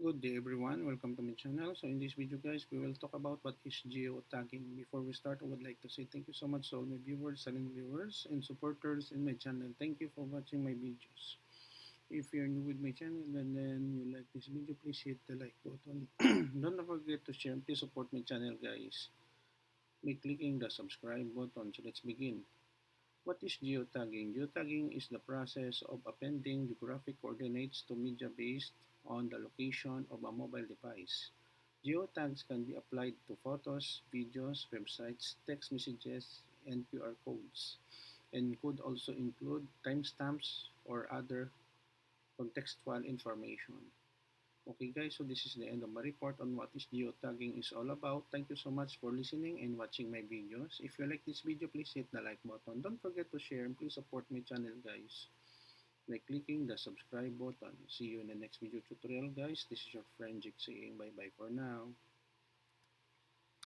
Good day everyone, welcome to my channel. So in this video guys, we will talk about what is geotagging. Before we start, I would like to say thank you so much to all my viewers, silent viewers, and supporters in my channel. Thank you for watching my videos. If you're new with my channel and then you like this video, please hit the like button. Don't forget to share and please support my channel guys by clicking the subscribe button. So let's begin. What is geotagging? Geotagging is the process of appending geographic coordinates to media based on the location of a mobile device. Geotags can be applied to photos, videos, websites, text messages, and QR codes, and could also include timestamps or other contextual information. Okay guys, so this is the end of my report on what is geotagging is all about. Thank you so much for listening and watching my videos. If you like this video, please hit the like button. Don't forget to share and please support my channel guys by clicking the subscribe button. See you in the next video tutorial guys. This is your friend Jake saying bye bye for now.